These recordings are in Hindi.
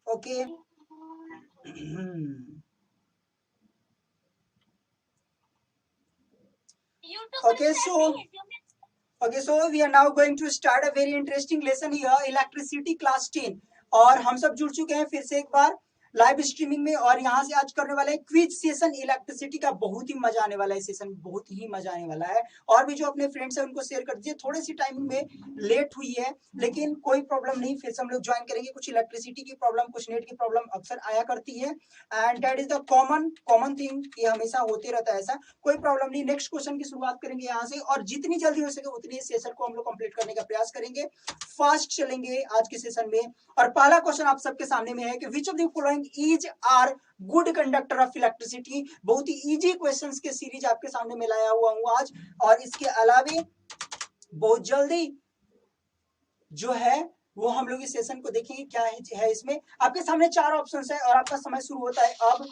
Okay Okay, so we are now going to start a very interesting lesson here, electricity class 10। और हम सब जुड़ चुके हैं फिर से एक बार लाइव स्ट्रीमिंग में, और यहाँ से आज करने वाले हैं क्विज सेशन इलेक्ट्रिसिटी का। बहुत ही मजा आने वाला है सेशन, बहुत ही मजा आने वाला है। और भी जो अपने फ्रेंड्स हैं उनको शेयर कर दीजिए। थोड़ी सी टाइमिंग में लेट हुई है लेकिन कोई प्रॉब्लम नहीं, फिर से हम लोग ज्वाइन करेंगे। कुछ इलेक्ट्रिसिटी की प्रॉब्लम, कुछ नेट की प्रॉब्लम अक्सर आया करती है, and that is the common thing, ये हमेशा होते रहता है, ऐसा कोई प्रॉब्लम नहीं। नेक्स्ट क्वेश्चन की शुरुआत करेंगे यहाँ से, और जितनी जल्दी हो सके उतनी सेशन को हम लोग कंप्लीट करने का प्रयास करेंगे। फास्ट चलेंगे आज के सेशन में। और पहला क्वेश्चन आप सबके सामने में है कि which of the following is are good conductor of electricity. बहुत ही इजी क्वेश्चंस के सीरीज आपके सामने में लाया हुआ हूं आज। और इसके अलावे बहुत जल्दी जो है वो हम लोग इस सेशन को देखेंगे क्या है इसमें। आपके सामने 4 ऑप्शंस है और आपका समय शुरू होता है अब।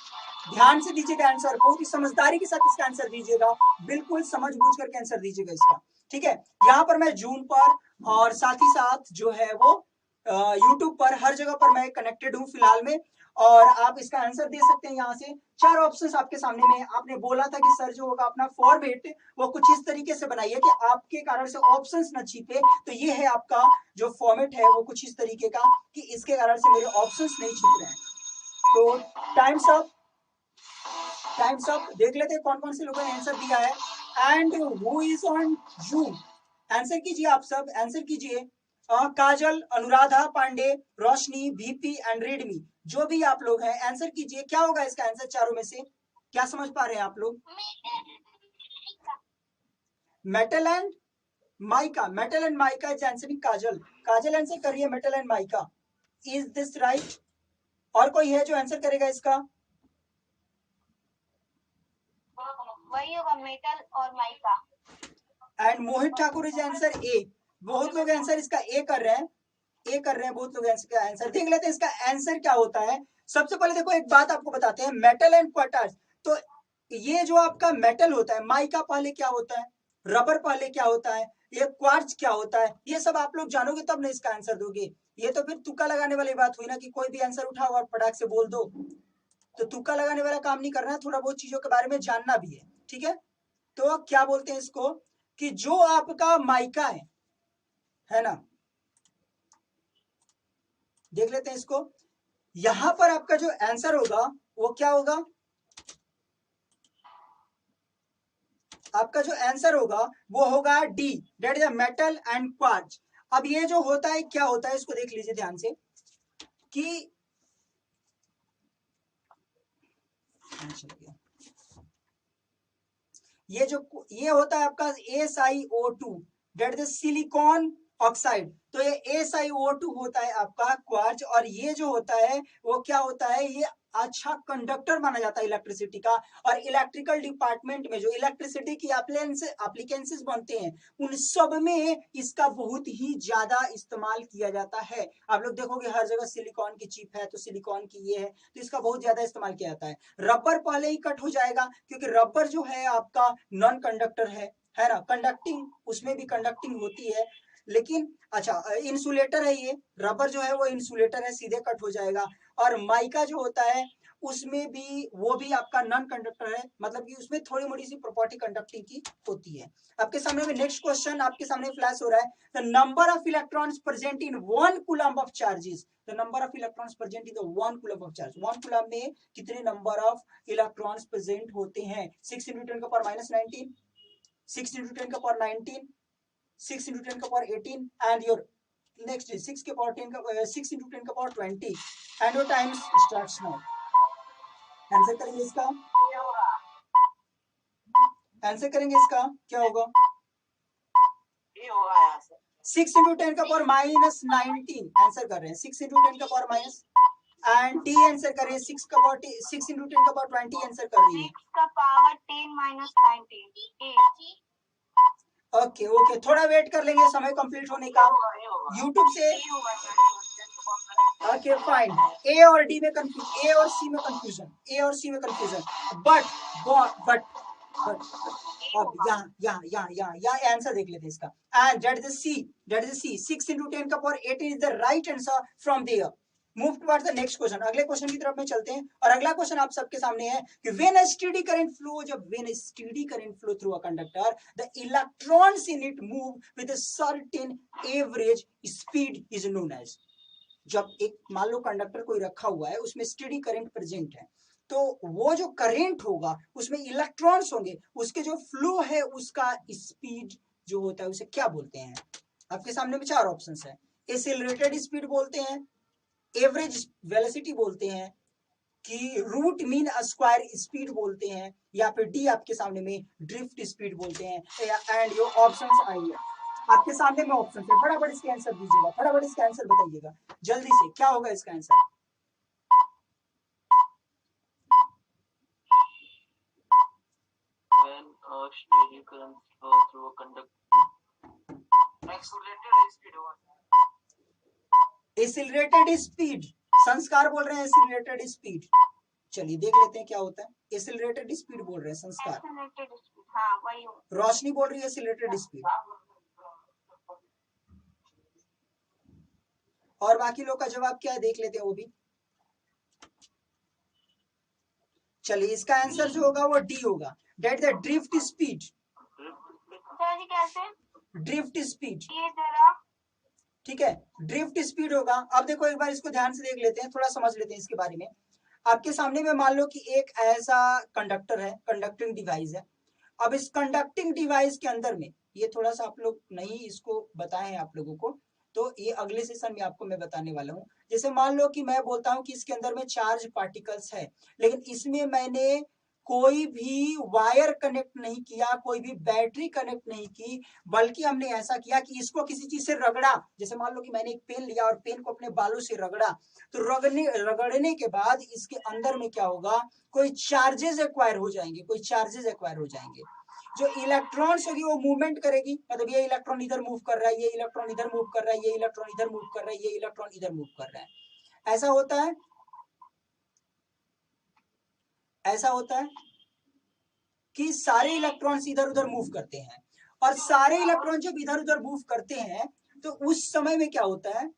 ध्यान से दीजिएगा आंसर, बहुत ही समझदारी के साथ इसका आंसर दीजिएगा, बिल्कुल समझ बूझ करके आंसर दीजिएगा इसका, ठीक है। यहाँ पर मैं जूम पर और साथ ही साथ जो है वो यूट्यूब पर, हर जगह पर मैं कनेक्टेड हूँ फिलहाल में, और आप इसका आंसर दे सकते हैं। यहाँ से 4 ऑप्शंस आपके सामने में। आपने बोला था कि सर जो होगा अपना फॉर्मेट वो कुछ इस तरीके से बनाइए कि आपके कारण से ऑप्शंस न छिपे। तो ये है आपका जो फॉर्मेट है वो कुछ इस तरीके का कि इसके कारण से मेरे ऑप्शंस नहीं छिप रहे हैं। तो टाइम्स अप देख लेते हैं कौन कौन से लोगों ने आंसर दिया है। And who is on zoom, answer कीजिए आप सब, आंसर कीजिए। काजल, अनुराधा पांडे, रोशनी, वीपी एंड रेडमी, जो भी आप लोग हैं आंसर कीजिए। क्या होगा इसका आंसर चारों में से, क्या समझ पा रहे हैं आप लोग? Metal and mica, metal and mica is answering Kajal. Kajal answer करिए metal and mica. Is this right? और कोई है जो आंसर करेगा इसका? वही होगा, मेटल और mica. And Mohit Thakur is answer A. बहुत लोग आंसर इसका ए कर रहे हैं, ए कर रहे हैं बहुत लोग आंसर। देख लेते हैं इसका आंसर क्या होता है। सबसे पहले देखो एक बात आपको बताते हैं, मेटल एंड क्वार्टर्स। तो ये जो आपका मेटल होता है, माइका पहले क्या होता है, रबर पहले क्या होता है, ये क्वार्ट्ज क्या होता है, ये सब आप लोग जानोगे तब ना इसका आंसर दोगे। ये तो फिर तुक्का लगाने वाली बात हुई ना, कि कोई भी आंसर उठाओ और फटाक से बोल दो। तो तुक्का लगाने वाला काम नहीं करना है, थोड़ा बहुत चीजों के बारे में जानना भी है, ठीक है। तो क्या बोलते हैं इसको, कि जो आपका माइका है ना, देख लेते हैं इसको। यहां पर आपका जो आंसर होगा वो क्या होगा, आपका जो आंसर होगा वो होगा D, that is metal and quartz. अब ये जो होता है क्या होता है इसको देख लीजिए ध्यान से, कि ये होता है आपका SiO2, that is silicon oxide. तो ये SiO2 होता है आपका क्वार्ट्ज, और ये जो होता है वो क्या होता है, ये अच्छा कंडक्टर माना जाता है इलेक्ट्रिसिटी का। और इलेक्ट्रिकल डिपार्टमेंट में जो इलेक्ट्रिसिटी की एप्लीकेंसेस बनते हैं उन सब में इसका बहुत ही ज्यादा इस्तेमाल किया जाता है। आप लोग देखोगे हर जगह सिलिकॉन की चिप है, तो सिलिकॉन की ये है, तो इसका बहुत ज्यादा इस्तेमाल किया जाता है। रबर पहले ही कट हो जाएगा, क्योंकि रबर जो है आपका नॉन कंडक्टर है ना, कंडक्टिंग, उसमें भी कंडक्टिंग होती है लेकिन अच्छा इंसुलेटर है। ये रबर जो है वो इंसुलेटर है, सीधे कट हो जाएगा। और माइका जो होता है उसमें भी, वो भी आपका नॉन कंडक्टर है, मतलब कि उसमें थोड़ी मोड़ी सी प्रॉपर्टी कंडक्टिंग की होती है। आपके सामने में नेक्स्ट क्वेश्चन आपके सामने फ्लैश हो रहा है, the number of electrons present in 1 coulomb of charges. The number of electrons present in 1 coulomb of charge, 1 coulomb में कितने नंबर ऑफ इलेक्ट्रॉन्स प्रेजेंट होते हैं? 6 × 10⁻19, 6 × 10⁻19, 6 × 10⁻18, and your next is 6 × 10⁻20, and your time starts now। Answer करेंगे इसका, आंसर करेंगे इसका क्या होगा? 6 × 10⁻19 आंसर कर रहे हैं, 6 × 10⁻, एंड डी आंसर कर रहे हैं 6 × 10⁻20 आंसर कर रही है। 6 का पावर 10⁻19। ओके ओके, थोड़ा वेट कर लेंगे समय कंप्लीट होने का यूट्यूब से। ओके फाइन, ए और डी में कंफ्यूजन, ए और सी में कंफ्यूजन, ए और सी में कंफ्यूजन, बट बट अब यहाँ आंसर देख लेते हैं इसका। And that is C 6 into 10 का power 18 is the right answer from there. Move towards the next question, अगले क्वेश्चन की तरफ में चलते हैं। और अगला क्वेश्चन आप सबके सामने है कि when a steady current flow, जब when a steady current flow through a conductor, the electrons in it move with a certain average speed is known as. जब एक मान लो कंडक्टर कोई रखा हुआ है, उसमें स्टेडी करंट प्रेजेंट है, तो वो जो करंट होगा उसमें इलेक्ट्रॉन्स होंगे, उसके जो फ्लो है उसका स्पीड जो होता है उसे क्या बोलते हैं? आपके सामने में 4 ऑप्शंस है। एक्सेलरेटेड स्पीड बोलते हैं, एवरेज वेलोसिटी बोलते हैं, कि रूट मीन स्क्वायर स्पीड बोलते हैं, या फिर डी आपके सामने में ड्रिफ्ट स्पीड बोलते हैं। एंड योर ऑप्शंस आइए, आपके सामने में ऑप्शन है, फटाफट इसका आंसर दीजिएगा, फटाफट इसका आंसर बताइएगा जल्दी से, क्या होगा इसका answer? When a steady current flow through a conductor, accelerated speed होगा। एक्सेलरेटेड स्पीड, संस्कार बोल रहे हैं एक्सेलरेटेड स्पीड। चलिए देख लेते हैं क्या होता है। एक्सेलरेटेड स्पीड बोल रहे हैं संस्कार, एक्सेलरेटेड स्पीड, हाँ वही हो। रोशनी बोल रही है एक्सेलरेटेड स्पीड, और बाकी लोग का जवाब क्या है देख लेते हैं वो भी। चलिए इसका आंसर जो होगा वो डी होगा, डेट द ड्रिफ्ट स्पीड। कैसे? ड्रिफ्ट स्पीड, ये जरा ठीक है, ड्रिफ्ट स्पीड होगा। अब देखो एक बार इसको ध्यान से देख लेते हैं, थोड़ा समझ लेते हैं इसके बारे में। आपके सामने में मान लो कि एक ऐसा कंडक्टर है, कंडक्टिंग डिवाइस है। अब इस कंडक्टिंग डिवाइस के अंदर में, ये थोड़ा सा आप लोग नहीं इसको बताए हैं आप लोगों को, तो ये अगले सेशन में आपको मैं बताने वाला हूँ। जैसे मान लो कि मैं बोलता हूँ कि इसके अंदर में चार्ज पार्टिकल्स है, लेकिन इसमें मैंने कोई भी वायर कनेक्ट नहीं किया, कोई भी बैटरी कनेक्ट नहीं की, बल्कि हमने ऐसा किया कि इसको किसी चीज से रगड़ा। जैसे मान लो कि मैंने एक पेन लिया और पेन को अपने बालों से रगड़ा, तो रगड़ने के बाद इसके अंदर में क्या होगा, कोई चार्जेस एक्वायर हो जाएंगे, कोई चार्जेस एक्वायर हो जाएंगे। जो इलेक्ट्रॉन्स होगी वो मूवमेंट करेगी, मतलब ये इलेक्ट्रॉन इधर मूव कर रहा है, ये इलेक्ट्रॉन इधर मूव कर रहा है, ये इलेक्ट्रॉन इधर मूव कर रहा है, ये इलेक्ट्रॉन इधर मूव कर रहा है। ऐसा होता है, ऐसा होता है कि सारे इलेक्ट्रॉन्स इधर उधर मूव करते हैं, और सारे इलेक्ट्रॉन जब इधर उधर मूव करते हैं तो उस समय में क्या होता है,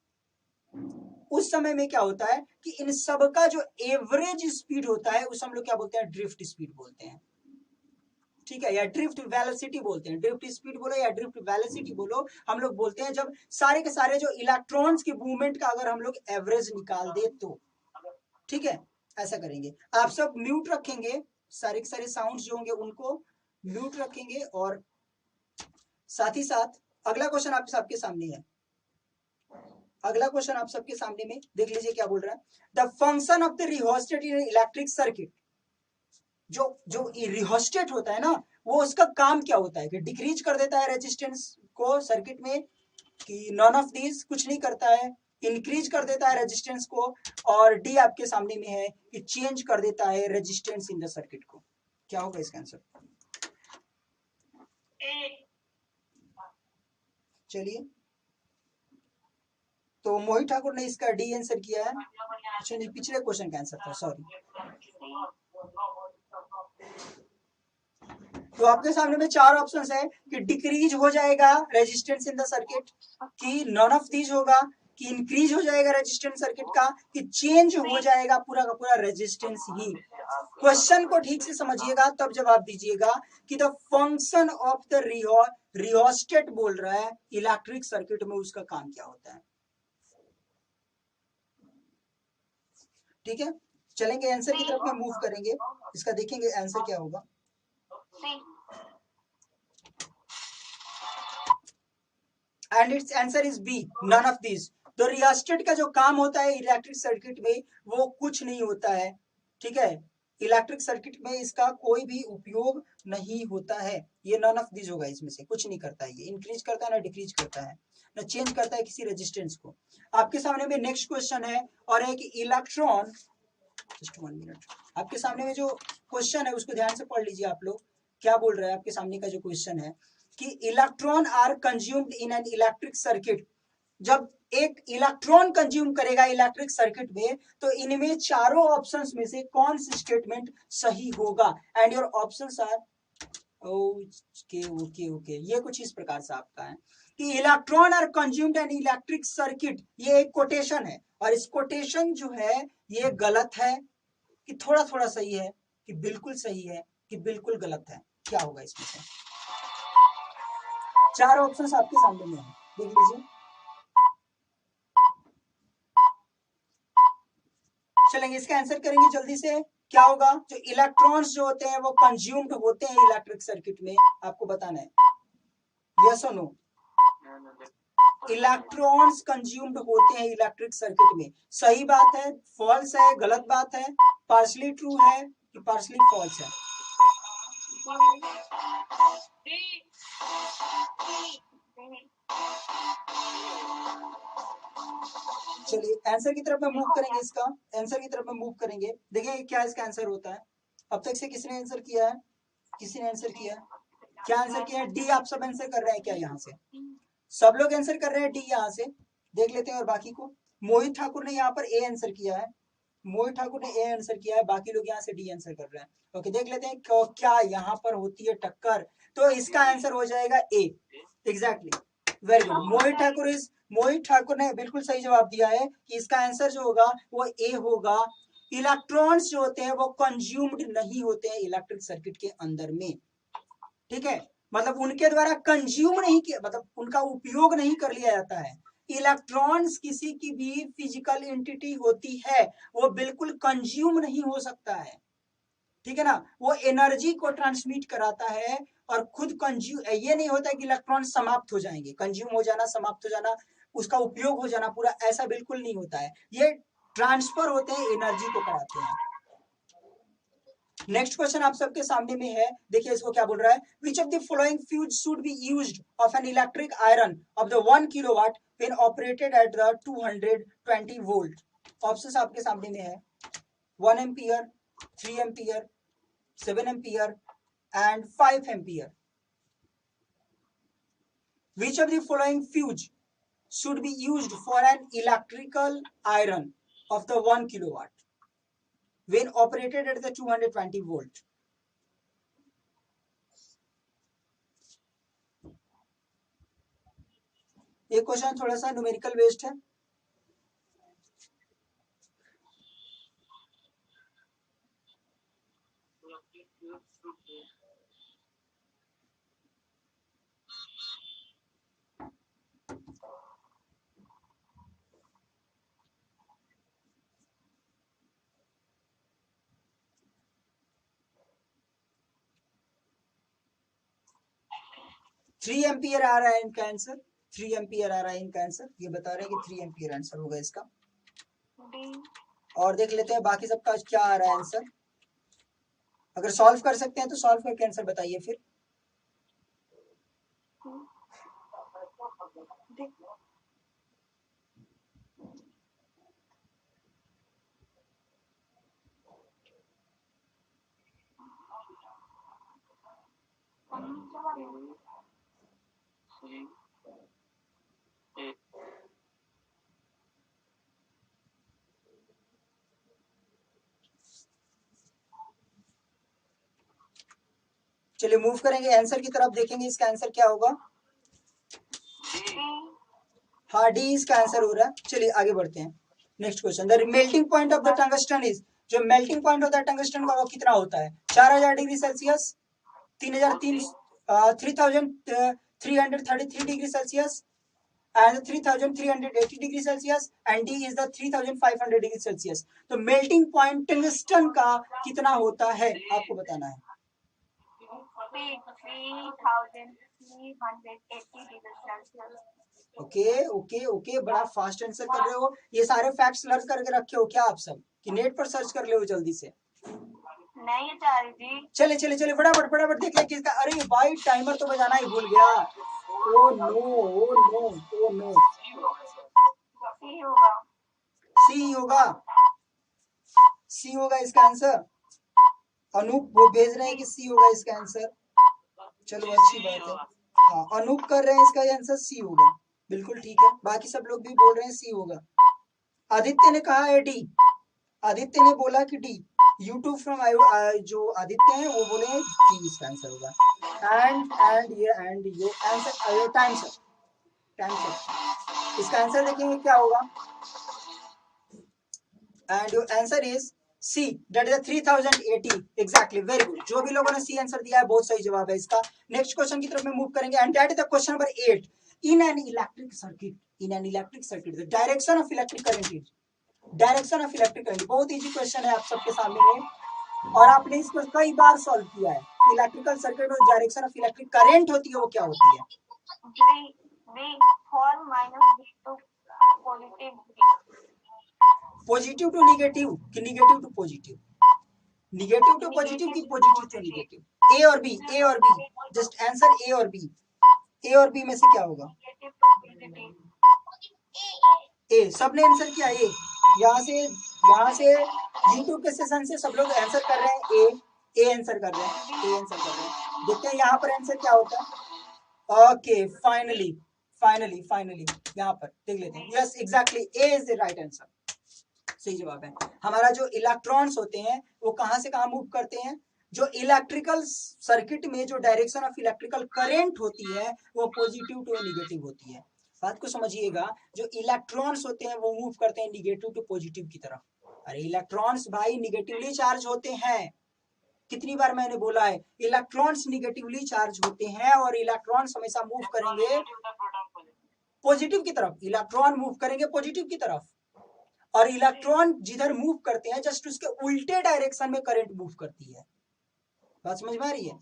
उस समय में क्या होता है कि इन सब का जो एवरेज स्पीड होता है उस हम लोग क्या बोलते हैं, ड्रिफ्ट स्पीड बोलते हैं। ठीक है, या ड्रिफ्ट वेलोसिटी बोलते हैं, ड्रिफ्ट स्पीड बोलो या ड्रिफ्ट वेलोसिटी बोलो, हम लोग बोलते हैं जब सारे के सारे जो इलेक्ट्रॉन्स के मूवमेंट का अगर हम लोग एवरेज निकाल दे तो। ठीक है, ऐसा करेंगे। आप सब म्यूट रखेंगे, सारे के सारे साउंड्स जो होंगे उनको म्यूट रखेंगे, और साथ ही साथ अगला क्वेश्चन आप सबके सामने है। अगला क्वेश्चन आप सबके सामने में देख लीजिए क्या बोल रहा है। The function of the rheostat in electric circuit, जो रिहोस्टेट होता है ना, वो उसका काम क्या होता है कि डिक्रीज कर देता है रेजिस्टेंस को सर्किट में, कि नॉन ऑफ दीज कुछ नहीं करता है, इंक्रीज कर देता है रेजिस्टेंस को, और डी आपके सामने में है कि चेंज कर देता है रेजिस्टेंस इन द सर्किट को। क्या होगा इसका आंसर? चलिए, तो मोहित ठाकुर ने इसका डी आंसर किया है। अच्छा नहीं, पिछले क्वेश्चन का आंसर था, सॉरी। तो आपके सामने में 4 ऑप्शंस है कि डिक्रीज हो जाएगा रेजिस्टेंस इन द सर्किट, कि नॉन ऑफ दीज होगा, कि इंक्रीज हो जाएगा रेजिस्टेंस सर्किट का, कि चेंज हो जाएगा पूरा का पूरा रेजिस्टेंस ही। क्वेश्चन को ठीक से समझिएगा तब जवाब दीजिएगा कि the function of the rheostat बोल रहा है इलेक्ट्रिक सर्किट में, उसका काम क्या होता है। ठीक है, चलेंगे आंसर की तरफ में मूव करेंगे, इसका देखेंगे आंसर क्या होगा। And its answer is B, none of this. तो रियोस्टेट का जो काम होता है इलेक्ट्रिक सर्किट में वो कुछ नहीं होता है। ठीक है, इलेक्ट्रिक सर्किट में इसका कोई भी उपयोग नहीं होता है, ये नन ऑफ दिस होगा, इसमें से कुछ नहीं करता है, ये इंक्रीज करता है ना डिक्रीज करता है, ना चेंज करता है किसी रेजिस्टेंस को। आपके सामने में नेक्स्ट क्वेश्चन है, और है कि इलेक्ट्रॉन, जस्ट 1 मिनट, आपके सामने में जो क्वेश्चन है उसको ध्यान से पढ़ लीजिए आप लोग। क्या बोल रहा है आपके सामने का जो क्वेश्चन है कि electron are consumed in an electric circuit, जब एक इलेक्ट्रॉन कंज्यूम करेगा इलेक्ट्रिक सर्किट में, तो इनमें चारों ऑप्शंस में से कौन सी स्टेटमेंट सही होगा। And your options are okay okay okay, ये कुछ इस प्रकार से आपका है कि electron are consumed in electric circuit, ये एक कोटेशन है और इस कोटेशन जो है ये गलत है कि थोड़ा थोड़ा सही है कि बिल्कुल सही है कि बिल्कुल गलत है, क्या होगा इसमें से? चार ऑप्शंस आपके सामने में है, देख लीजिए। चलेंगे इसका आंसर करेंगे जल्दी से। क्या होगा? जो इलेक्ट्रॉन्स जो होते हैं वो कंज्यूम्ड होते हैं इलेक्ट्रिक सर्किट में, आपको बताना है यस और नो। इलेक्ट्रॉन्स कंज्यूम्ड होते हैं इलेक्ट्रिक सर्किट में, सही बात है, फॉल्स है, गलत बात है, पार्शली ट्रू है कि पार्शली फॉल्स है? चलिए आंसर की तरफ में मूव करेंगे, इसका आंसर की तरफ में मूव करेंगे, देखिए क्या इसका आंसर होता है। अब तक से किसने आंसर किया है? किसी ने आंसर किया है? क्या आंसर किया है? डी। आप सब आंसर कर रहे हैं क्या? यहाँ से सब लोग आंसर कर रहे हैं डी, यहाँ से देख लेते हैं। और बाकी को, मोहित ठाकुर ने यहाँ पर ए आंसर किया है, मोहित ठाकुर ने ए आंसर किया है, बाकी लोग यहाँ से डी आंसर कर रहे हैं। ओके देख लेते हैं क्या यहाँ पर होती है टक्कर, तो इसका आंसर हो जाएगा A. Exactly, very good. Mohit Thakur ने बिल्कुल सही जवाब दिया है कि इसका आंसर जो होगा वो ए होगा। इलेक्ट्रॉन्स जो होते हैं वो कंज्यूम्ड नहीं होते हैं इलेक्ट्रिक सर्किट के अंदर में, ठीक है, मतलब उनके द्वारा कंज्यूम नहीं किया, मतलब उनका उपयोग नहीं कर लिया जाता है। इलेक्ट्रॉन्स किसी की भी फिजिकल एंटिटी होती है, वो बिल्कुल कंज्यूम नहीं हो सकता है, ठीक है ना, वो एनर्जी को ट्रांसमिट कराता है और खुद कंज्यूम, ये नहीं होता है कि इलेक्ट्रॉन समाप्त हो जाएंगे, कंज्यूम हो जाना, समाप्त हो जाना, उसका उपयोग हो जाना पूरा, ऐसा बिल्कुल नहीं होता है, ये ट्रांसफर होते हैं, एनर्जी को कराते हैं। नेक्स्ट क्वेश्चन आप सबके सामने में है, देखिए इसको क्या बोल रहा है। विच of the following fuse should be used of an electric iron of the 1 kilowatt when operated at the 220 volt? Options आपके सामने में है, 1 ampere, 3 ampere, 7 ampere and 5 ampere. Which of the following fuse should be used for an electrical iron of the 1 kilowatt when operated at the 220 volt? ये क्वेश्चन थोड़ा सा न्यूमेरिकल बेस्ड है। थ्री एम्पियर आ रहा है इनका आंसर, 3 एम्पियर आ रहा है इनका आंसर, ये बता रहे हैं कि 3 एम्पियर आंसर होगा इसका। और देख लेते हैं बाकी सबका क्या आ रहा है आंसर, अगर सॉल्व कर सकते हैं तो सॉल्व करके आंसर बताइए फिर। चलिए मूव करेंगे आंसर की तरफ, देखेंगे इसका आंसर क्या होगा। हाँ डी इसका आंसर हो रहा है। चलिए आगे बढ़ते हैं। Next question, the melting point of the tungsten is, जो मेल्टिंग पॉइंट होता है टंगस्टन का वो कितना होता है? 4000 degree Celsius, 3333 degree Celsius and 3380 degree Celsius, and D is the 3500 degree Celsius. तो मेल्टिंग पॉइंट टंगस्टन का कितना होता है आपको बताना है। 3380 degree Celsius. Okay okay okay, बड़ा फास्ट आंसर कर रहे हो। ये सारे फैक्ट्स लर्न करके रखे हो क्या आप सब, कि नेट पर सर्च कर ले हो जल्दी से? नहीं आचार्य जी। चले चले चले फटाफट फटाफट देख ले किसका। अरे भाई टाइमर तो बजाना ही भूल गया। Oh no oh no oh no, C होगा, सी होगा, सी होगा इसका आंसर। अनूप वो भेज रहे हैं कि सी होगा इसका आंसर, चलो अच्छी बात है। हाँ अनूप कर रहे हैं इसका आंसर सी होगा, बिल्कुल ठीक है, बाकी सब लोग भी बोल रहे हैं सी होगा। आदित्य ने कहा है डी, आदित्य ने बोला कि डी, यूट्यूब फ्रॉम जो आदित्य है वो बोले कि इसका आंसर होगा। एंड ये आंसर टाइम सर इसका आंसर देखेंगे क्या होगा। And your answer is C, that is 3080 exactly, very good. जो भी लोगों ने सी आंसर दिया है बहुत सही जवाब है इसका। नेक्स्ट क्वेश्चन की तरफ में मूव करेंगे and that is the question number 8। In an electric circuit the direction of electric current is, direction of electric current बहुत इजी क्वेश्चन है आप सबके सामने में और आपने इसको कई बार सॉल्व किया है। इलेक्ट्रिकल सर्किट में डायरेक्शन ऑफ इलेक्ट्रिक करंट होती है वो क्या होती है? पॉजिटिव टू निगेटिव कि negative to positive? Negative to positive की पॉजिटिव टू निगेटिव? ए और बी, ए और बी, जस्ट आंसर ए और बी। ए और बी में से क्या होगा? ए, सबने आंसर किया ए। यहाँ से यूट्यूब के सेशन से सब लोग आंसर कर रहे हैं ए आंसर कर रहे हैं, ए आंसर कर रहे हैं। देखते हैं यहाँ पर आंसर क्या होता है। ओके फाइनली यहाँ पर देख लेते हैं। Yes exactly, A is the right answer, सही जवाब है। हमारा जो इलेक्ट्रॉन्स होते हैं वो कहां से कहां मूव करते हैं? जो इलेक्ट्रिकल सर्किट में जो डायरेक्शन ऑफ इलेक्ट्रिकल करंट होती है वो पॉजिटिव टू निगेटिव होती है। बात को समझिएगा, जो इलेक्ट्रॉन्स होते हैं वो मूव करते हैं निगेटिव टू पॉजिटिव की तरफ। अरे इलेक्ट्रॉन्स भाई निगेटिवली चार्ज होते हैं, कितनी बार मैंने बोला है, इलेक्ट्रॉन्स निगेटिवली चार्ज होते हैं और इलेक्ट्रॉन्स हमेशा मूव करेंगे पॉजिटिव की तरफ। इलेक्ट्रॉन मूव करेंगे पॉजिटिव की तरफ और इलेक्ट्रॉन जिधर मूव करते हैं जस्ट उसके उल्टे डायरेक्शन में करंट मूव करती है। बात समझ में आ रही है?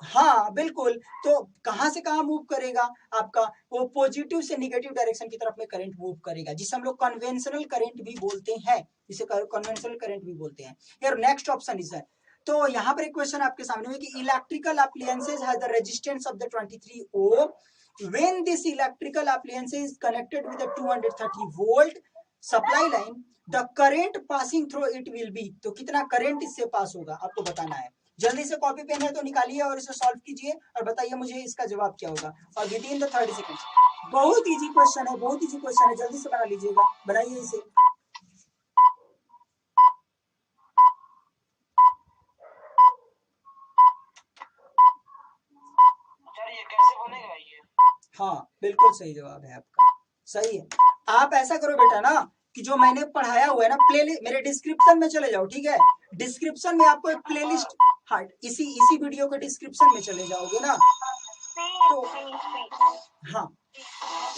हाँ बिल्कुल। तो कहां से कहां मूव करेगा आपका? वो पॉजिटिव से निगेटिव डायरेक्शन की तरफ में करंट मूव करेगा, जिसे हम लोग कन्वेंशनल करंट भी बोलते हैं, जिसे कन्वेंशनल करंट भी बोलते हैं। यार नेक्स्ट ऑप्शन इज है। तो यहाँ पर एक क्वेश्चन आपके सामने है कि electrical appliances has the resistance of the 23 ohm when this electrical appliance is connected with a 230 volt supply line, the current passing through it will be, तो कितना करंट इससे पास होगा आपको बताना है। जल्दी से कॉपी पेन है तो निकालिए और इसे सॉल्व कीजिए और बताइए मुझे इसका जवाब क्या होगा और विद इन द 30 सेकंड। बहुत इजी क्वेश्चन है, बहुत इजी क्वेश्चन है, जल्दी से बना लीजिएगा, बनाइए इसे। ये कैसे बनेगा ये? हाँ बिल्कुल सही जवाब है आपका, सही है। आप ऐसा करो बेटा ना कि जो मैंने पढ़ाया हुआ है ना प्लेलिस्ट, मेरे डिस्क्रिप्शन में चले जाओ, ठीक है? डिस्क्रिप्शन में आपको एक प्लेलिस्ट, हाँ इसी वीडियो के डिस्क्रिप्शन में चले जाओगे ना तो हाँ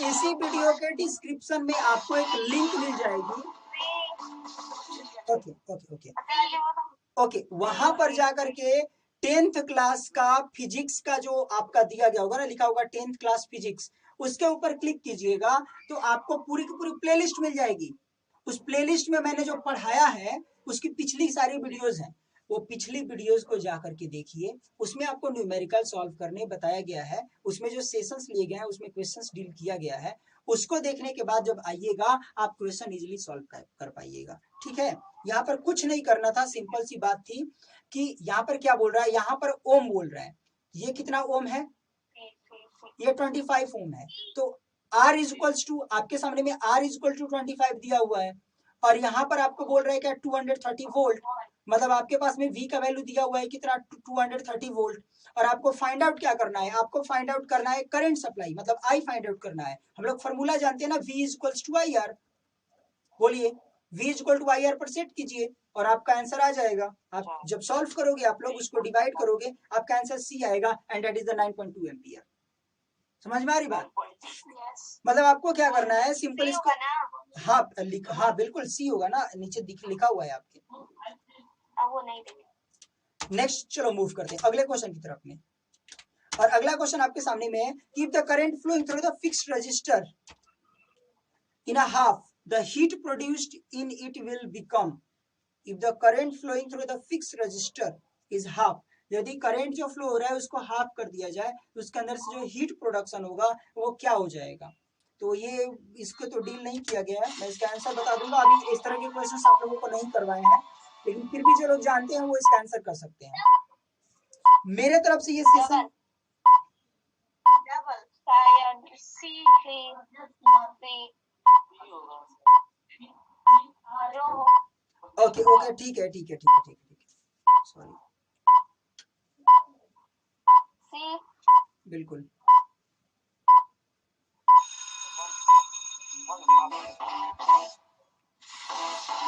इसी वीडियो के डिस्क्रिप्शन में आपको एक लिंक मिल जाएगी। ओके वहां पर जाकर के 10th क्लास का फिजिक्स का जो आपका दिया गया होगा ना, लिखा होगा 10th क्लास फिजिक्स, उसके ऊपर क्लिक कीजिएगा तो आपको पूरी की पूरी प्लेलिस्ट मिल जाएगी। उस प्लेलिस्ट में मैंने जो पढ़ाया है उसकी पिछली सारी वीडियोस हैं, वो पिछली वीडियोस को जाकर के देखिए, उसमें आपको न्यूमेरिकल सॉल्व करने बताया गया है, उसमें जो सेशंस लिए गए हैं उसमें क्वेश्चंस डील किया गया है, उसको देखने के बाद जब आइएगा आप क्वेश्चन इजीली सॉल्व कर पाइएगा, ठीक है? यहाँ पर कुछ नहीं करना था, सिंपल सी बात थी कि यहाँ पर क्या बोल रहा है, यहाँ पर ओम बोल रहा है, ये कितना ओम है? ये 25 ओम है। तो R इज इक्वल्स टू, आपके सामने में R इज इक्वल टू 25 दिया हुआ है और यहाँ पर आपको बोल रहा है क्या 230 वोल्ट, मतलब आपके पास में V का वैल्यू दिया हुआ है कितना 230 वोल्ट और आपको फाइंड आउट क्या करना है, आपको फाइंड आउट करना है करंट सप्लाई, मतलब I फाइंड आउट करना है। हम लोग फॉर्मूला जानते हैं ना, V is equals to IR, बोलिए V is equal to IR पर सेट कीजिए और आपका आंसर आ जाएगा। आप जब सॉल्व करोगे आप लोग उसको डिवाइड करोगे, आपका आंसर C आएगा and that is the 9.2 ampere. समझ में आ रही बात? मतलब आपको क्या करना है, सिंपल इसको, हाँ बिल्कुल सी होगा ना, नीचे लिखा हुआ है आपके। वो नहीं नेक्स्ट चलो मूव करते हैं अगले क्वेश्चन की तरफ में। और अगला क्वेश्चन आपके सामने में है, if the current flowing through the fixed resistor in a half, the heat produced in it will become, if the current flowing through the fixed resistor is half, यदि करंट जो फ्लो हो रहा है उसको हाफ कर दिया जाए तो उसके अंदर से जो हीट प्रोडक्शन होगा वो क्या हो जाएगा? तो ये इसको तो डील नहीं किया गया है, मैं इसका आंसर बता दूंगा। अभी इस तरह के क्वेश्चन आप लोगों को नहीं करवाए हैं, लेकिन फिर भी जो लोग जानते हैं वो इसका आंसर कर सकते हैं। मेरे तरफ से ये सेशन ओके ओके ठीक है ठीक है ठीक है ठीक है ठीक है, सॉरी, सी। बिल्कुल।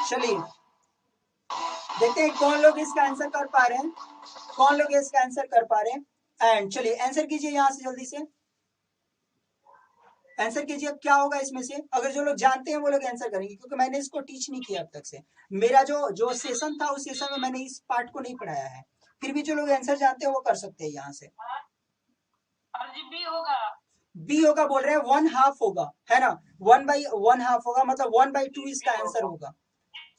चलिए देखते हैं कौन लोग इसका आंसर कर पा रहे हैं, कौन लोग इसका आंसर कर पा रहे हैं। एंड चलिए आंसर कीजिए यहां से जल्दी से, आंसर कीजिए क्या होगा इसमें से। अगर जो लोग जानते हैं वो लोग आंसर करेंगे, क्योंकि मैंने इसको टीच नहीं किया अब तक से, मेरा जो जो सेशन था उस सेशन में मैंने इस पार्ट को नहीं पढ़ाया है। फिर भी जो लोग आंसर जानते हैं वो कर सकते हैं यहाँ से। बी होगा, बी होगा बोल रहे हैं, 1/2 होगा, है ना, 1/1/2 होगा, मतलब 1/2 इसका आंसर होगा।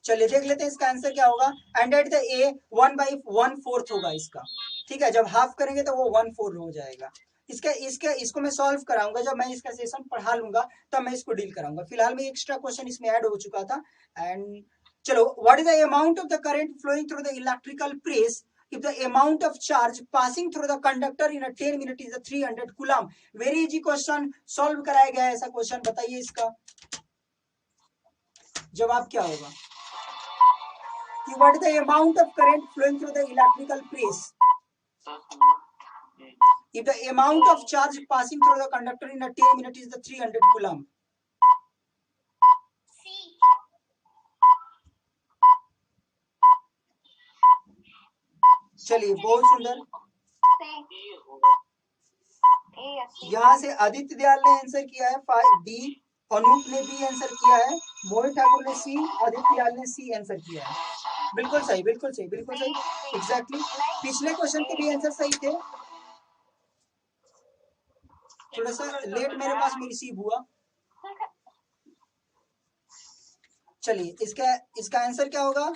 चलिए देख लेते हैं इसका आंसर क्या होगा। एंड एट द ए 1/1/4 होगा इसका, ठीक है, जब हाफ करेंगे तो वो 1/4 हो जाएगा। इसको मैं सॉल्व कराऊंगा, जब मैं इसका सेशन पढ़ा लूंगा तब मैं इसको डील कराऊंगा। फिलहाल में एक्स्ट्रा क्वेश्चन इसमें ऐड हो चुका था। एंड चलो, what is the amount of the current flowing through the electrical press if the amount of charge passing through the conductor in a 10 minute is a 300 coulomb। Very easy question solve कराया गया है ऐसा क्वेश्चन, बताइए इसका जवाब क्या होगा कि what is the amount of current flowing through the electrical press if the amount of charge passing through the conductor in a 10 minute is the 300 coulomb। सी। चलिए बहुत सुंदर, यहाँ से आदित्य दयाल ने आंसर किया है 5D, अनूप ने बी आंसर किया है, मोहित ठाकुर ने सी, आदित्य दयाल ने सी आंसर किया है। बिल्कुल सही बिल्कुल सही बिल्कुल सही, एग्जैक्टली पिछले क्वेश्चन के भी आंसर सही थे, थोड़ा सा लेट मेरे पास में रिसीव हुआ। चलिए इसका आंसर क्या होगा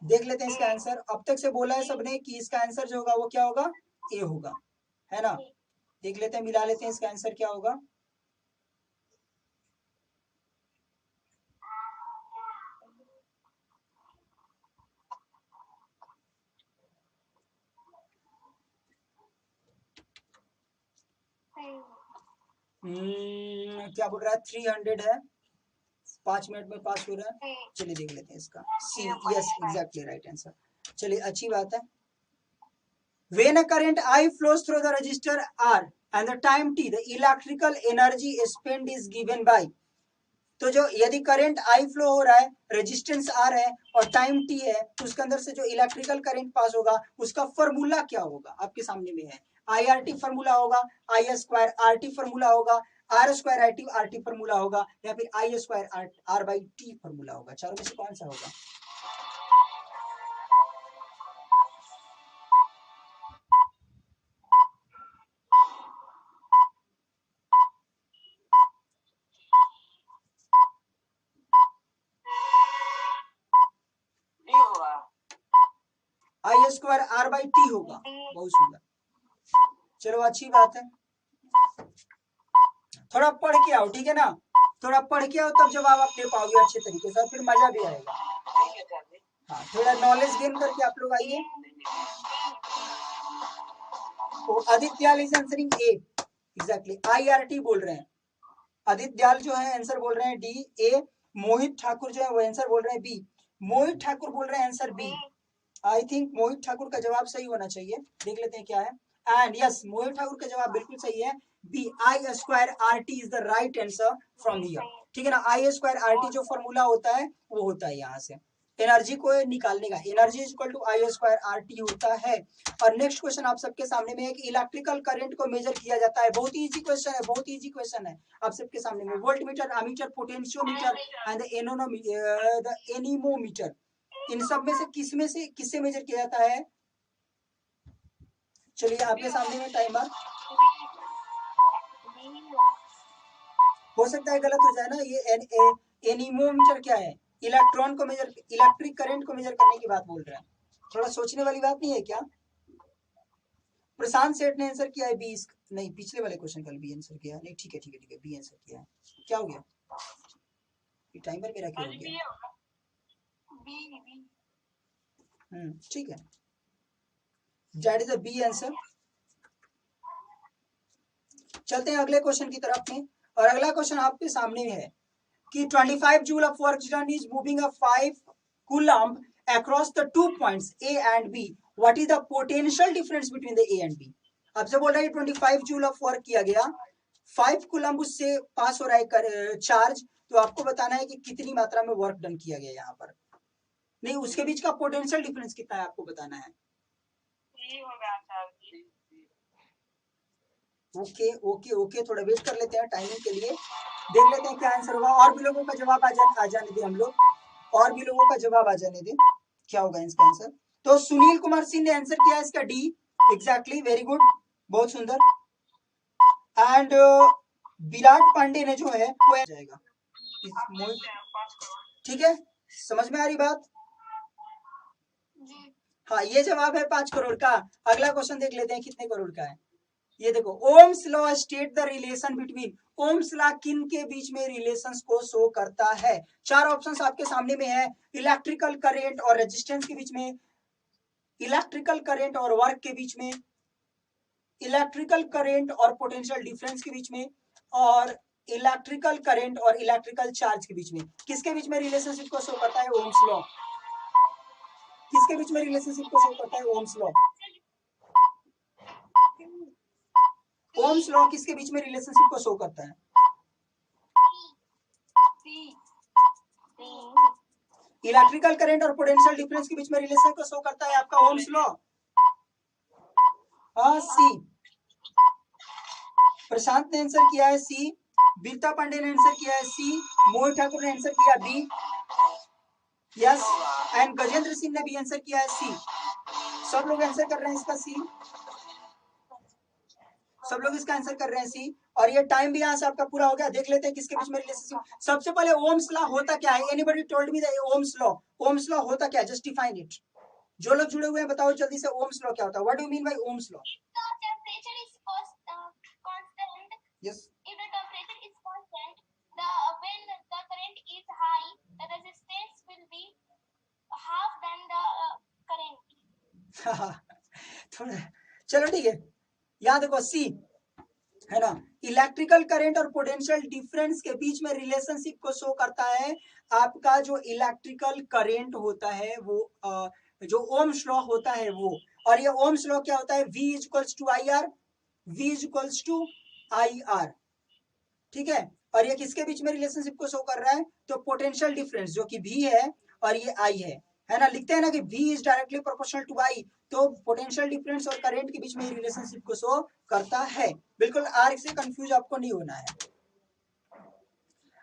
देख लेते हैं इसका आंसर। अब तक से बोला है सबने कि इसका आंसर जो होगा वो क्या होगा, ए होगा, है ना। देख लेते हैं, मिला लेते हैं इसका आंसर क्या होगा। क्या बोल रहा है, 300 है, 5 मिनट में पास हो रहा है। चलिए देख लेते हैं इसका, सी, यस एग्जैक्टली राइट आंसर। चलिए अच्छी बात है। When a current I flows through the resistor R and the time t, the electrical energy spent is given by। तो जो यदि करंट आई फ्लो हो रहा है, रेजिस्टेंस आर है और टाइम टी है, तो उसके अंदर से जो इलेक्ट्रिकल करंट पास होगा उसका फॉर्मूला क्या होगा आपके सामने में है। आई आर टी फॉर्मूला होगा, I square R T formula होगा, R square R T formula होगा, या फिर I square R by T formula होगा। चारों में से कौन सा होगा। I square R by T होगा, बहुत सुंदर। चलो अच्छी बात है, थोड़ा पढ़ के आओ, ठीक है ना, थोड़ा पढ़ के आओ तब जवाब आप दे पाओगे अच्छे तरीके से, फिर मजा भी आएगा। हाँ थोड़ा नॉलेज गेन करके आप लोग आइए। तो Aditya Dayal is answering A, exactly IRT बोल रहे हैं। आदित्य दयाल जो है आंसर बोल रहे हैं डी। ए मोहित ठाकुर जो है वो आंसर बोल रहे हैं बी। मोहित ठाकुर बोल रहे हैं आंसर बी। आई थिंक मोहित ठाकुर का जवाब सही होना चाहिए, देख लेते हैं क्या है। एंड यस मोहित ठाकुर का जवाब बिल्कुल सही है, B I square R T is the right answer from here, ठीक है ना। आई स्क्वायर आर टी जो फॉर्मूला होता है वो होता है यहाँ से एनर्जी को निकालने का, energy is equal to I square R T होता है। और नेक्स्ट क्वेश्चन आप सबके सामने में है कि इलेक्ट्रिकल करंट को मेजर किया जाता है, बहुत इजी क्वेश्चन है, बहुत इजी क्वेश्चन है आप सबके सामने में। Voltmeter, ammeter, potentiometer and the anemometer, इन सब में से किससे मेजर किया जाता है। चलिए आपके सामने में टाइमर, हो सकता है गलत हो जाए ना। ये एनीमोमीटर क्या है, इलेक्ट्रॉन को मेजर, इलेक्ट्रिक करंट को मेजर करने की बात बोल रहे हैं, थोड़ा सोचने वाली बात नहीं है क्या। प्रशांत सेठ ने आंसर किया है 20, नहीं पिछले वाले क्वेश्चन का बी आंसर किया, नहीं ठीक है ठीक है ठीक है, बी आंसर किया है। क्या हो गया, ये टाइमर मेरा क्यों हो गया। ठीक है, that is the B answer. चलते हैं अगले क्वेश्चन की तरफ में, और अगला क्वेश्चन आपके सामने है कि 25 joule of work done is moving a 5 coulomb across the 2 points A and B, what is the potential difference between the A and B. आपसे बोल रहा है 25 जूल ऑफ वर्क किया गया, 5 कूलम्ब उससे पास हो रहा है चार्ज, तो आपको बताना है कि कितनी मात्रा में वर्क डन किया गया यहाँ पर, नहीं उसके बीच का पोटेंशियल डिफरेंस कितना है आपको बताना है। ओके ओके ओके, थोड़ा वेट कर लेते हैं टाइमिंग के लिए, देख लेते हैं क्या आंसर होगा। और भी लोगों का जवाब आ जाने दे हम लोग, और भी लोगों का जवाब आ जाने दे, क्या होगा इसका आंसर। तो सुनील कुमार सिंह ने आंसर किया इसका डी, एग्जैक्टली, वेरी गुड, बहुत सुंदर। एंड विराट पांडे ने जो है वो जाएगा, ठीक है, समझ में आ रही बात। हाँ ये जवाब है 5 करोड़ का। अगला क्वेश्चन देख लेते हैं कितने करोड़ का है। ये देखो, Ohm's law state the relation between, Ohm's law किन के बीच में रिलेशंस को शो करता है। 4 ऑप्शंस आपके सामने में है, इलेक्ट्रिकल करंट और रेजिस्टेंस के बीच में, इलेक्ट्रिकल करंट और वर्क के बीच में, इलेक्ट्रिकल करंट और पोटेंशियल डिफरेंस के बीच में, और इलेक्ट्रिकल करंट और इलेक्ट्रिकल चार्ज के बीच में। किसके बीच में रिलेशनशिप को शो करता है ओम्स लॉ, किसके बीच में रिलेशनशिप को शो करता है ओम्स लॉ, ओम्स लॉ किसके बीच में रिलेशनशिप को शो करता है। इलेक्ट्रिकल करंट और पोटेंशियल डिफरेंस के बीच में रिलेशन को शो करता है आपका ओम्स लॉ, सी। प्रशांत ने आंसर किया है सी, बीरता पांडे ने आंसर किया है सी, मोहित ठाकुर ने आंसर किया B, yes, and Gajendra Singh ने भी आंसर किया है सी। सब लोग आंसर कर रहे हैं इसका सी, सब लोग इसका आंसर कर रहे हैं सी, और ये टाइम भी यहाँ से आपका पूरा हो गया। देख लेते हैं किसके बीच में रिलेशनशिप। सबसे पहले ओम्स लॉ होता क्या है, anybody told me the Ohm's law, Ohm's law होता क्या है, जस्ट डिफाइन इट। जो लोग जुड़े हुए हैं बताओ जल्दी से, ओम्स लॉ क्या होता है, what do you mean by Ohm's law. Yes. If the temperature is constant, when the current is high, the resistance will be half than the current. थोड़ा चलो ठीक है, यहाँ देखो सी है ना, इलेक्ट्रिकल करंट और पोटेंशियल डिफरेंस के बीच में रिलेशनशिप को शो करता है आपका जो इलेक्ट्रिकल करंट होता है वो, जो ओम्स लॉ होता है वो। और ये ओम्स लॉ क्या होता है, V is equals to I R, V is equals to I R, ठीक है। और ये किसके बीच में रिलेशनशिप को शो कर रहा है, तो पोटेंशियल डिफरेंस जो कि V है और ये I है ना, लिखते हैं ना कि V is directly proportional to I, तो पोटेंशियल डिफरेंस और करंट के बीच में रिलेशनशिप को शो करता है। बिल्कुल आर से कंफ्यूज आपको नहीं होना है।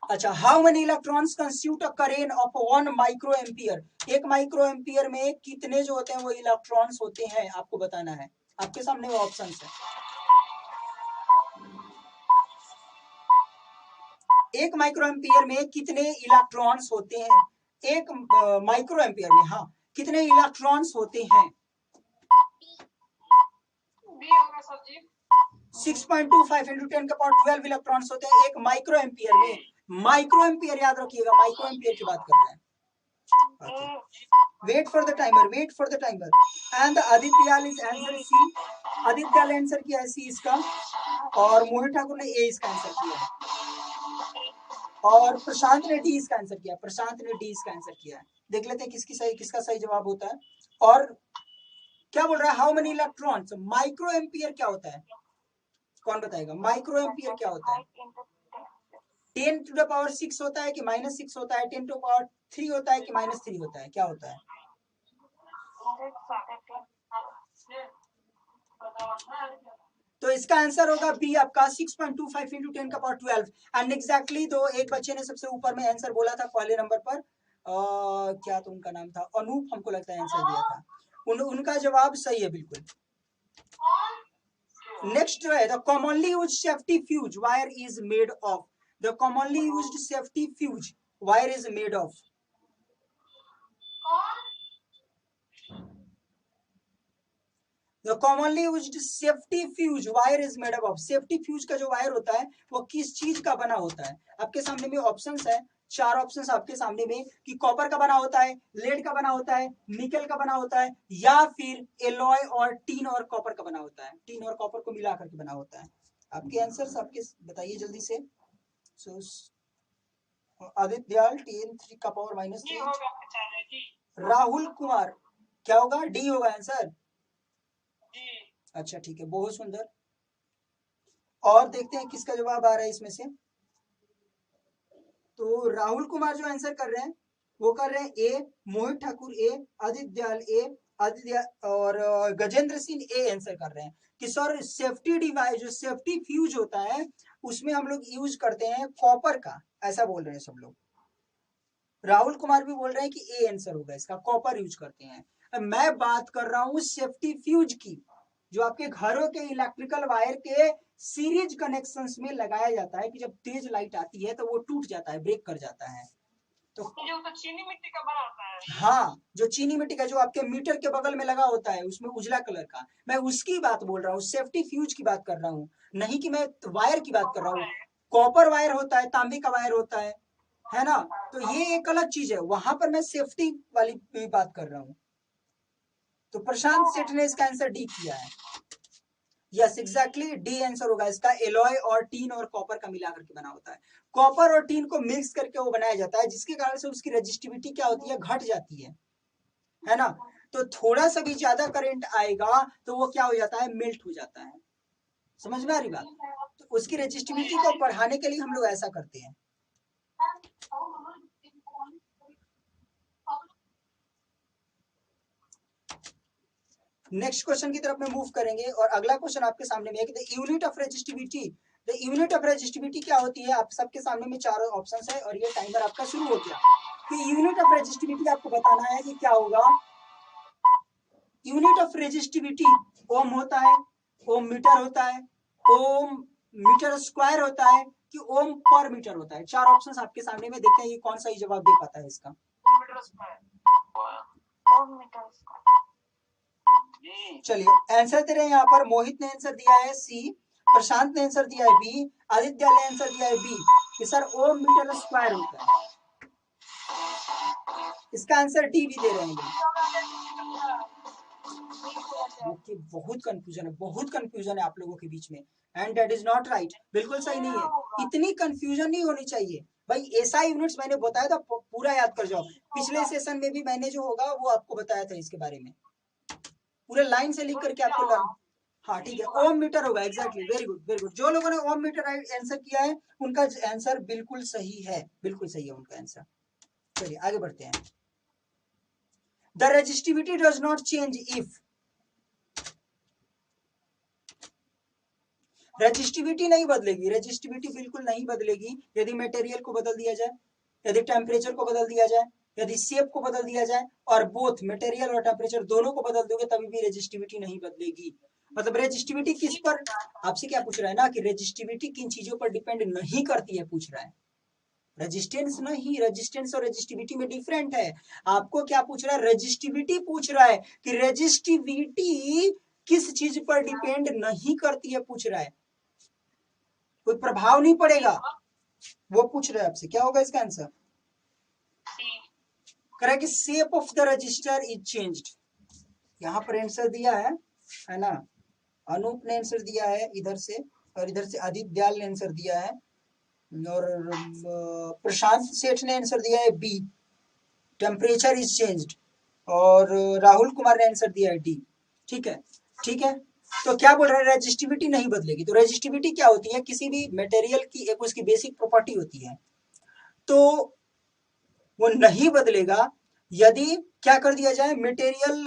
अच्छा, how many electrons constitute a current of 1 micro ampere, 1 micro ampere में कितने जो होते हैं वो इलेक्ट्रॉन्स होते हैं आपको बताना है। आपके सामने वो ऑप्शंस है, 1 माइक्रो एम्पियर में कितने इलेक्ट्रॉन्स होते हैं, 1 माइक्रो एम्पियर में, हाँ, कितने इलेक्ट्रॉन्स होते हैं। 6.25 इंटू 10 का पावर 12 इलेक्ट्रॉन्स होते हैं 1 माइक्रो एम्पियर में। माइक्रो एम्पियर याद रखिएगा, माइक्रो एम्पियर की बात कर रहे हैं। Wait for the timer, wait for the timer. And Aditya Dayal is answer C, Aditya Dayal answer किया है सी इसका, और मोहित ठाकुर ने ए इसका आंसर किया है, और प्रशांत ने डी इसका आंसर किया, प्रशांत ने डी इसका आंसर किया है। देख लेते हैं किसकी सही, किसका सही जवाब होता है। और क्या बोल रहा है, how many electrons, micro ampere क्या होता है, कौन बताएगा, माइक्रो एम्पियर क्या होता है। 10 टू द पावर 6 होता है कि -6 होता है, 10 टू पावर 3 होता है कि -3 होता है, क्या होता है। तो इसका आंसर होगा बी आपका 6.25 इंटू 10 का पावर 12। एंड एग्जैक्टली तो एक बच्चे ने सबसे ऊपर में आंसर बोला था पहले नंबर पर, क्या तो उनका नाम था, अनूप, हमको लगता है आंसर दिया था, उनका जवाब सही है बिल्कुल। नेक्स्ट जो है, the commonly used safety fuse wire is made of, the commonly used safety fuse wire is made of. The commonly used safety fuse wire is made up of, safety fuse का जो वायर होता है वो किस चीज का बना होता है। आपके सामने में ऑप्शंस है, 4 ऑप्शंस आपके सामने में, कि कॉपर का बना होता है, लेड का बना होता है, निकल का बना होता है, या फिर एलॉय और टीन और कॉपर का बना होता है, टीन और कॉपर को मिला करके बना होता है। आपके आंसर्स आपके बताइए जल्दी से। आदित्य दयाल TN 3 का पावर -3। जी होगा आचार्य जी। राहुल कुमार क्या होगा? डी होगा आंसर। जी अच्छा ठीक है, बहुत सुंदर। और देखते हैं किसका जवाब आ रहा है इसमें से। तो राहुल कुमार जो आंसर कर रहे हैं वो कर रहे हैं ए, मोहित ठाकुर ए, आदित्य दयाल ए, आदित्य और गजेंद्र सिंह ए आंसर कर रहे हैं कि सर सेफ्टी डिवाइस जो सेफ्टी फ्यूज होता है उसमें हम लोग यूज करते हैं कॉपर का, ऐसा बोल रहे हैं सब लोग। राहुल कुमार भी बोल रहे हैं कि ए आंसर होगा इसका, कॉपर यूज करते हैं। मैं बात कर रहा हूं सेफ्टी फ्यूज की, जो आपके घरों के इलेक्ट्रिकल वायर के सीरीज कनेक्शंस में लगाया जाता है कि जब तेज लाइट आती है तो वो टूट जाता है, ब्रेक कर जाता है। तो जो तो चीनी मिट्टी का बना होता है। हाँ, जो चीनी मिट्टी का जो आपके मीटर के बगल में लगा होता है उसमें उजला कलर का, मैं उसकी बात बोल रहा हूँ, सेफ्टी फ्यूज की बात कर रहा हूँ, नहीं कि मैं वायर की बात कर रहा हूँ। कॉपर वायर होता है, तांबे का वायर होता है ना, तो ये एक अलग चीज है, वहां पर मैं सेफ्टी वाली भी बात कर रहा हूँ। तो प्रशांत सेठ ने इसका आंसर डी किया है। यस एग्जैक्टली, डी आंसर होगा इसका। एलॉय और टीन और कॉपर का मिला करके बना होता है, कॉपर और टीन को मिक्स करके वो बनाया जाता है, जिसके कारण से उसकी रेजिस्टिविटी क्या होती है, घट जाती है ना। तो थोड़ा सा भी ज्यादा करंट आएगा तो वो क्या हो जाता है, मेल्ट हो जाता है। समझ में आ रही बात? तो उसकी रेजिस्टिविटी को बढ़ाने के लिए हम लोग ऐसा करते हैं। नेक्स्ट क्वेश्चन की तरफ में मूव करेंगे और अगला क्वेश्चन आपके सामने में है कि the unit of resistivity, the unit of resistivity क्या होती है। आप सबके सामने में चारों ऑप्शंस है और ये टाइमर आपका शुरू हो गया कि यूनिट ऑफ रेजिस्टिविटी आपको बताना है कि क्या होगा। यूनिट ऑफ रेजिस्टिविटी ओम होता है, ओम मीटर होता है, ओम मीटर स्क्वायर होता है कि ओम पर मीटर होता है। चार ऑप्शंस आपके सामने में, देखते हैं ये कौन सा ही जवाब दे पाता है इसका। चलिए आंसर दे रहे हैं यहाँ पर। मोहित ने आंसर दिया है सी, प्रशांत ने आंसर दिया है बी, आदित्य ने आंसर दिया है बी कि सर ओम मीटर स्क्वायर होता है। इसका आंसर डी भी दे रहे हैं लोग। बहुत कंफ्यूजन है, बहुत कंफ्यूजन है आप लोगों के बीच में, and that is not right, बिल्कुल सही नहीं है। इतनी कंफ्यूजन नहीं होनी चाहिए भाई। ऐसा यूनिट्स मैंने बताया था, पूरा याद कर जाओ। पिछले सेशन में भी मैंने जो होगा वो आपको बताया था इसके बारे में, पूरे लाइन से लिख करके आपको लर्न। हाँ ठीक है, ओम मीटर होगा exactly, very good very good. जो लोगों ने ओम मीटर आंसर किया है उनका आंसर बिल्कुल सही है, बिल्कुल सही है उनका आंसर। चलिए आगे बढ़ते हैं। The resistivity does not change if, resistivity नहीं बदलेगी, रेजिस्टिविटी बिल्कुल नहीं बदलेगी यदि मटेरियल को बदल दिया जाए, यदि टेम्परेचर को बदल दिया जाए, यदि शेप को बदल दिया जाए, और बोथ मटेरियल और टेम्परेचर दोनों को बदल दोगे तभी भी रेजिस्टिविटी नहीं बदलेगी। मतलब रेजिस्टिविटी किस पर, आपसे क्या पूछ रहा है ना कि रेजिस्टिविटी किन चीजों पर डिपेंड नहीं करती है, पूछ रहा है। रेजिस्टेंस नहीं, रेजिस्टेंस और रेजिस्टिविटी में डिफरेंट है। आपको क्या पूछ रहा है, रेजिस्टिविटी पूछ रहा है कि रेजिस्टिविटी किस चीज पर डिपेंड नहीं करती है, पूछ रहा है, कोई प्रभाव नहीं पड़ेगा, वो पूछ रहे हैं आपसे। क्या होगा इसका आंसर? करें कि shape of the register is changed. यहाँ पर आंसर दिया है ना, अनूप ने आंसर दिया है इधर से, और इधर से आदित्य दयाल ने आंसर दिया है, और प्रशांत सेठ ने आंसर दिया है बी, टेम्परेचर इज चेंज्ड, और राहुल कुमार ने आंसर दिया है डी। ठीक है ठीक है, तो क्या बोल रहे हैं, रेजिस्टिविटी नहीं बदलेगी। तो रेजिस्टिविटी क्या होती है, किसी भी मटेरियल की एक उसकी बेसिक प्रॉपर्टी होती है, तो वो नहीं बदलेगा यदि क्या कर दिया जाए, मटेरियल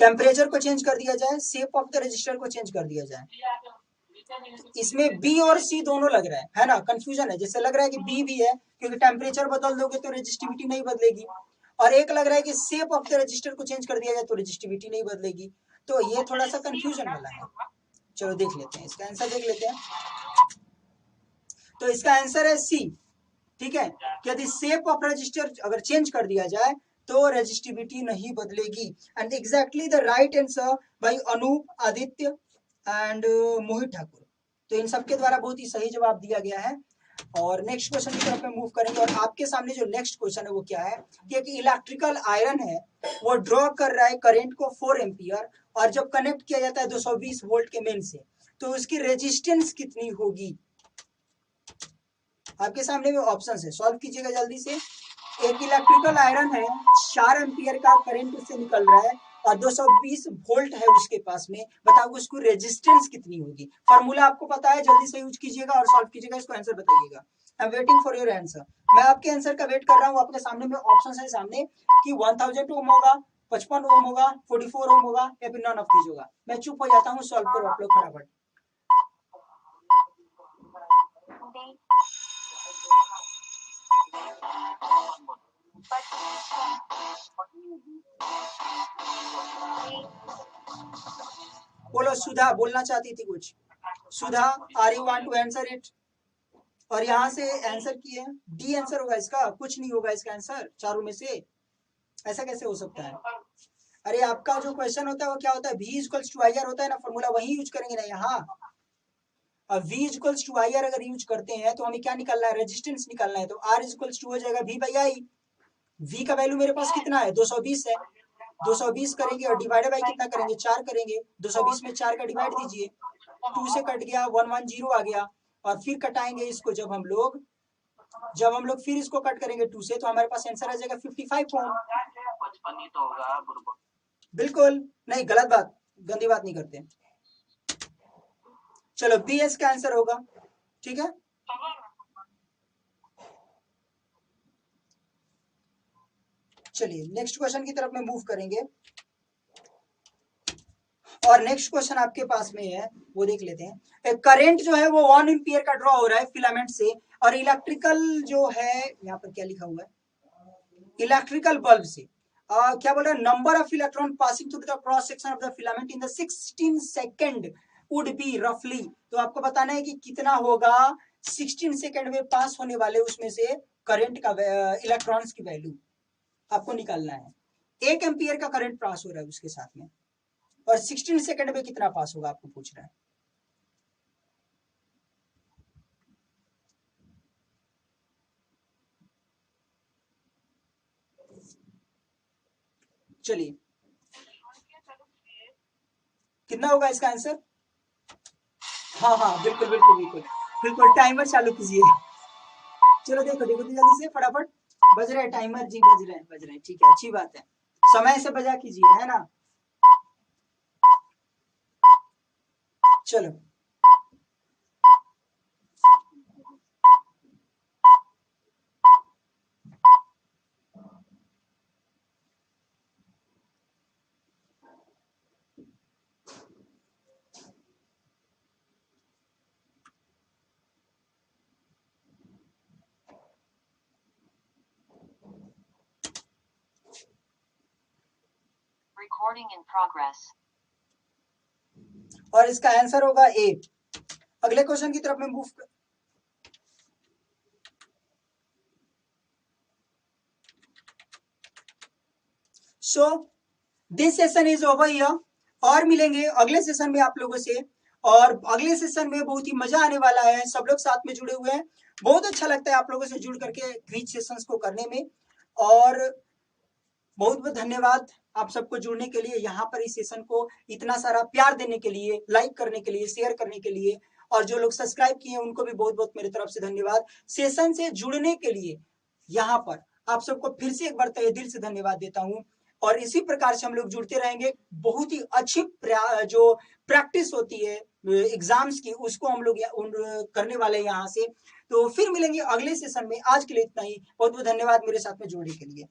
टेम्परेचर को चेंज कर दिया जाए, शेप ऑफ द रजिस्टर को चेंज कर दिया जाए। इसमें बी और सी दोनों लग रहा है ना, कंफ्यूजन है। जैसे लग रहा है कि बी भी है क्योंकि टेम्परेचर बदल दोगे तो रेजिस्टिविटी नहीं बदलेगी, और एक लग रहा है कि शेप ऑफ द रजिस्टर को चेंज कर दिया जाए तो रेजिस्टिविटी नहीं बदलेगी। तो ये थोड़ा सा कंफ्यूजन वाला है। चलो देख लेते हैं इसका आंसर, देख लेते हैं। तो इसका आंसर है सी। ठीक है, कि यदि शेप ऑफ रजिस्टर अगर चेंज कर दिया जाए तो रेजिस्टिविटी नहीं बदलेगी। And exactly the right answer by Anoop, Aditya and Mohit Thakur. तो इन सबके द्वारा बहुत ही सही जवाब दिया गया है। और नेक्स्ट क्वेश्चन की तरफ में मूव करेंगे, और आपके सामने जो नेक्स्ट क्वेश्चन है वो क्या है कि एक इलेक्ट्रिकल आयरन है, वो ड्रॉ कर रहा है करंट को 4 एम्पियर, और जब कनेक्ट किया जाता है 220 वोल्ट के मेन से, तो उसकी रेजिस्टेंस कितनी होगी। आपके सामने में ऑप्शन है, सॉल्व कीजिएगा जल्दी से। एक इलेक्ट्रिकल आयरन है, 4 एम्पियर का करंट उससे निकल रहा है और 220 वोल्ट है उसके पास में। बताओ उसको रेजिस्टेंस कितनी होगी। फॉर्मूला आपको पता है, जल्दी से यूज कीजिएगा और सॉल्व कीजिएगा, इसको आंसर बताइएगा। I am waiting for your answer. मैं आपके आंसर का वेट कर रहा हूँ। आपके सामने में ऑप्शन है सामने कि 1000 ओम होगा, 55 ओम होगा, 44 ओम होगा या फिर नॉन ऑफ दीज होगा। मैं चुप हो जाता हूँ, सॉल्व करो आप लोग फटाफट। बोलो, सुधा बोलना चाहती थी कुछ। Sudha, are you want to answer it? और यहाँ से आंसर किए, डी आंसर होगा इसका, कुछ नहीं होगा इसका आंसर चारों में से। ऐसा कैसे हो सकता है? अरे आपका जो क्वेश्चन होता है वो क्या होता है, v equals to I R होता है ना, फॉर्मूला वही यूज करेंगे ना यहाँ। अब v equals to I R अगर यूज करते हैं तो हमें क्या निकालना है, रेजिस्टेंस निकालना है। तो r इक्वल्स टू हो जाएगा v बाई आई। v का वैल्यू मेरे पास कितना है, 220 है। 220 करेंगे और डिवाइडेड बाई कितना करेंगे, 4 करेंगे। 220 में 4 का डिवाइड दीजिए, 2 से कट गया, 110 आ गया। और फिर कटाएंगे इसको जब हम लोग फिर इसको कट करेंगे 2 से, तो हमारे पास आंसर आ जाएगा 55 ओम। 55 ही तो होगा बुर्बक। बिल्कुल नहीं, गलत बात, गंदी बात नहीं करते। चलो बी एस का आंसर होगा, ठीक है। चलिए नेक्स्ट क्वेश्चन की तरफ में मूव करेंगे। और नेक्स्ट क्वेश्चन आपके पास में है, वो देख लेते हैं। करंट जो है वो 1 एम्पियर का ड्रॉ हो रहा है फिलामेंट से, और इलेक्ट्रिकल जो है, यहाँ पर क्या लिखा हुआ है, इलेक्ट्रिकल बल्ब से क्या बोल रहा है, number of electron passing through the cross section of the filament in the 16 second would be रफली। तो आपको बताना है कि कितना होगा 16 सेकंड में पास होने वाले उसमें से करंट का, इलेक्ट्रॉन्स की वैल्यू आपको निकालना है। 1 एम्पियर का करंट पास हो रहा है उसके साथ में, और 16 सेकंड में कितना पास होगा आपको पूछ रहा है। चलिए कितना होगा इसका आंसर। हाँ हाँ बिल्कुल बिल्कुल बिल्कुल बिल्कुल, टाइमर चालू कीजिए। चलो देखो देखो जल्दी से फटाफट, बज रहे टाइमर जी, बज रहे हैं, ठीक है, अच्छी बात है, समय से बजा कीजिए, है ना। चलो Recording in progress. और इसका आंसर होगा ए। अगले क्वेश्चन की तरफ में मूव कर... so this session is over here. और मिलेंगे अगले सेशन में आप लोगों से, और अगले सेशन में बहुत ही मजा आने वाला है। सब लोग साथ में जुड़े हुए हैं, बहुत अच्छा लगता है आप लोगों से जुड़ करके क्विज सेशंस को करने में। और बहुत बहुत धन्यवाद आप सबको जुड़ने के लिए, यहाँ पर इस सेशन को इतना सारा प्यार देने के लिए, लाइक करने के लिए, शेयर करने के लिए, और जो लोग सब्सक्राइब किए उनको भी बहुत बहुत मेरी तरफ से धन्यवाद। सेशन से जुड़ने के लिए यहाँ पर आप सबको फिर से एक बार तहे दिल से धन्यवाद देता हूँ। और इसी प्रकार से हम लोग जुड़ते रहेंगे। बहुत ही अच्छी जो प्रैक्टिस होती है एग्जाम्स की, उसको हम लोग करने वाले हैं यहाँ से। तो फिर मिलेंगे अगले सेशन में। आज के लिए इतना ही, बहुत बहुत धन्यवाद मेरे साथ में जुड़ने के लिए।